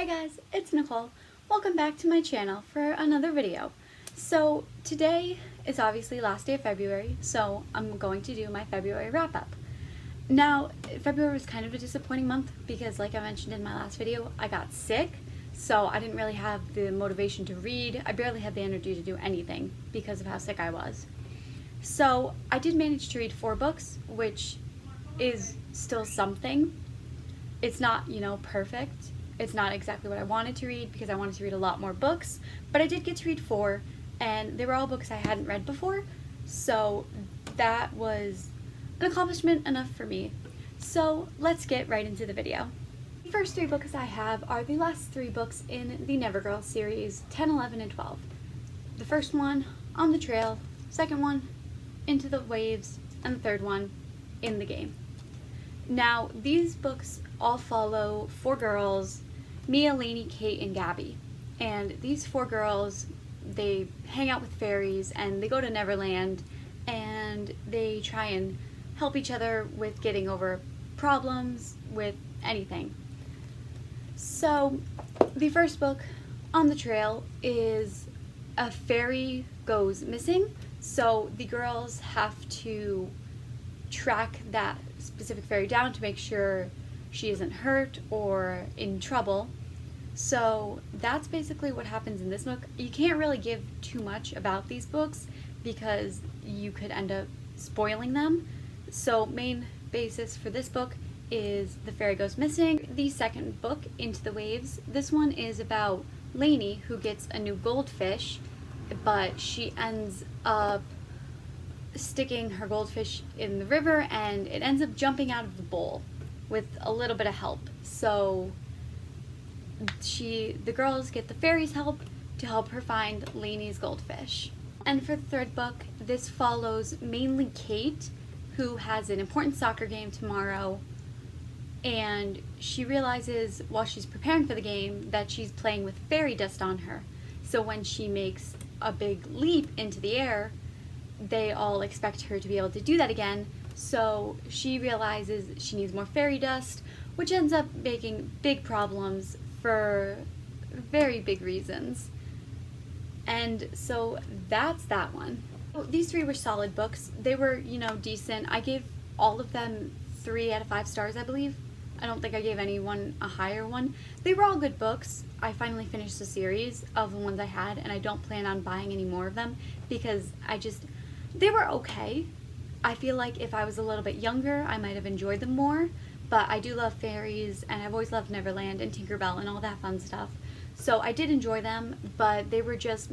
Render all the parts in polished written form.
Hi guys, it's Nicole. Welcome back to my channel for another video. So today is obviously last day of February, so I'm going to do my February wrap up. Now, February was kind of a disappointing month because like I mentioned in my last video, I got sick, so I didn't really have the motivation to read. I barely had the energy to do anything because of how sick I was. So I did manage to read 4 books, which is still something. It's not, perfect. It's not exactly what I wanted to read because I wanted to read a lot more books, but I did get to read 4, and they were all books I hadn't read before, so that was an accomplishment enough for me. So let's get right into the video. The first 3 books I have are the last 3 books in the Never Girl series, 10, 11, and 12. The first one, On the Trail, second one, Into the Waves, and the third one, In the Game. Now, these books all follow 4 girls, Mia, Lainey, Kate, and Gabby. And these 4 girls, they hang out with fairies and they go to Neverland and they try and help each other with getting over problems, with anything. So, the first book, On the Trail, is a fairy goes missing. So the girls have to track that specific fairy down to make sure she isn't hurt or in trouble. So that's basically what happens in this book. You can't really give too much about these books because you could end up spoiling them. So main basis for this book is the fairy goes missing. The second book, Into the Waves, this one is about Lainey, who gets a new goldfish, but she ends up sticking her goldfish in the river and it ends up jumping out of the bowl with a little bit of help. So the girls get the fairies' help to help her find Lainey's goldfish. And for the third book, this follows mainly Kate, who has an important soccer game tomorrow, and she realizes while she's preparing for the game that she's playing with fairy dust on her. So when she makes a big leap into the air, they all expect her to be able to do that again, so she realizes she needs more fairy dust, which ends up making big problems for very big reasons. And so that's that one. These 3 were solid books. They were, decent. I gave all of them 3 out of 5 stars, I believe. I don't think I gave anyone a higher one. They were all good books. I finally finished the series of the ones I had, and I don't plan on buying any more of them because they were okay. I feel like if I was a little bit younger, I might have enjoyed them more, but I do love fairies, and I've always loved Neverland and Tinkerbell and all that fun stuff. So I did enjoy them, but they were just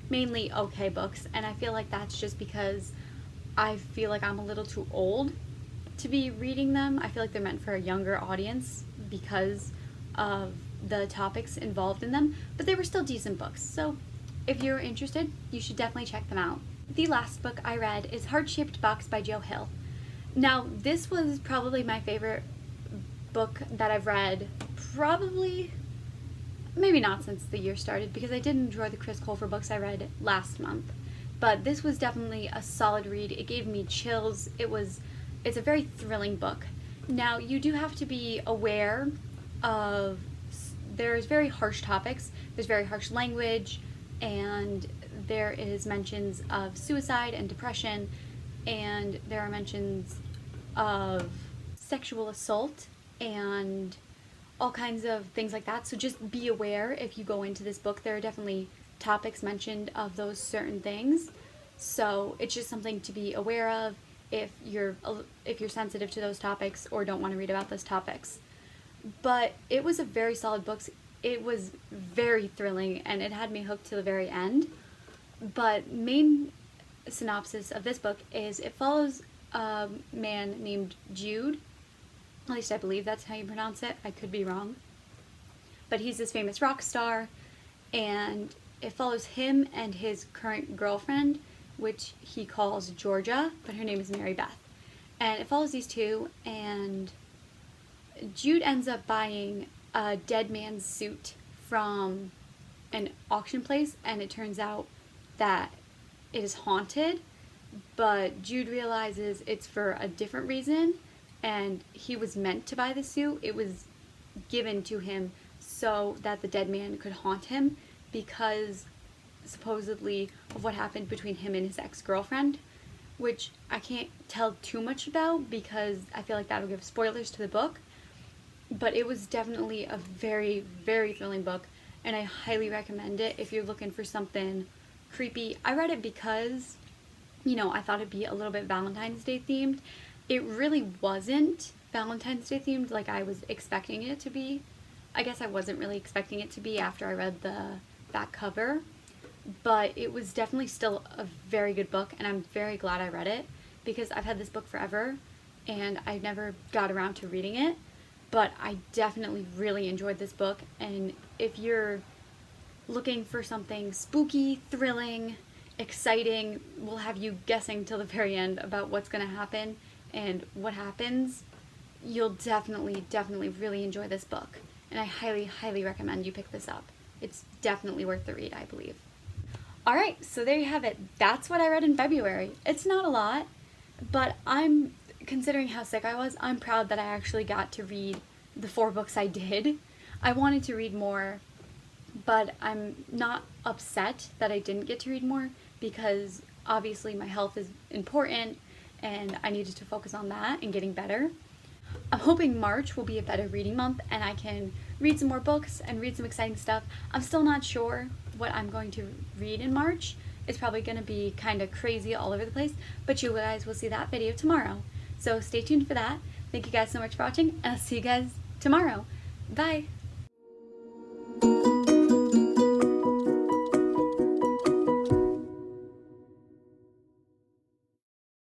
mainly okay books, and I feel like that's just because I feel like I'm a little too old to be reading them. I feel like they're meant for a younger audience because of the topics involved in them, but they were still decent books. So if you're interested, you should definitely check them out. The last book I read is Heart-Shaped Box by Joe Hill. Now, this was probably my favorite book that I've read, maybe not since the year started, because I did enjoy the Chris Colfer books I read last month. But this was definitely a solid read. It gave me chills. It's a very thrilling book. Now, you do have to be aware of, there's very harsh topics, there's very harsh language, and there is mentions of suicide and depression, and there are mentions of sexual assault and all kinds of things like that. So just be aware if you go into this book. There are definitely topics mentioned of those certain things. So it's just something to be aware of if you're sensitive to those topics or don't want to read about those topics. But it was a very solid book. It was very thrilling and it had me hooked to the very end. But main synopsis of this book is it follows a man named Jude. At least I believe that's how you pronounce it. I could be wrong. But he's this famous rock star, and it follows him and his current girlfriend, which he calls Georgia, but her name is Mary Beth. And it follows these two, and Jude ends up buying a dead man's suit from an auction place, and it turns out that it is haunted, but Jude realizes it's for a different reason, and he was meant to buy the suit. It was given to him so that the dead man could haunt him because supposedly of what happened between him and his ex-girlfriend, which I can't tell too much about because I feel like that'll give spoilers to the book. But it was definitely a very, very thrilling book, and I highly recommend it if you're looking for something creepy. I read it because, you know, I thought it'd be a little bit Valentine's Day themed. It really wasn't Valentine's Day themed like I was expecting it to be. I guess I wasn't really expecting it to be after I read the back cover, but it was definitely still a very good book, and I'm very glad I read it because I've had this book forever and I never got around to reading it. But I definitely really enjoyed this book, and if you're looking for something spooky, thrilling, exciting, we'll have you guessing till the very end about what's going to happen and what happens, you'll definitely really enjoy this book. And I highly recommend you pick this up. It's definitely worth the read, I believe. Alright, so there you have it. That's what I read in February. It's not a lot, but considering how sick I was, I'm proud that I actually got to read the 4 books I did. I wanted to read more, but I'm not upset that I didn't get to read more because obviously my health is important and I needed to focus on that and getting better. I'm hoping March will be a better reading month and I can read some more books and read some exciting stuff. I'm still not sure what I'm going to read in March. It's probably going to be kind of crazy all over the place, but you guys will see that video tomorrow. So stay tuned for that. Thank you guys so much for watching, and I'll see you guys tomorrow. Bye!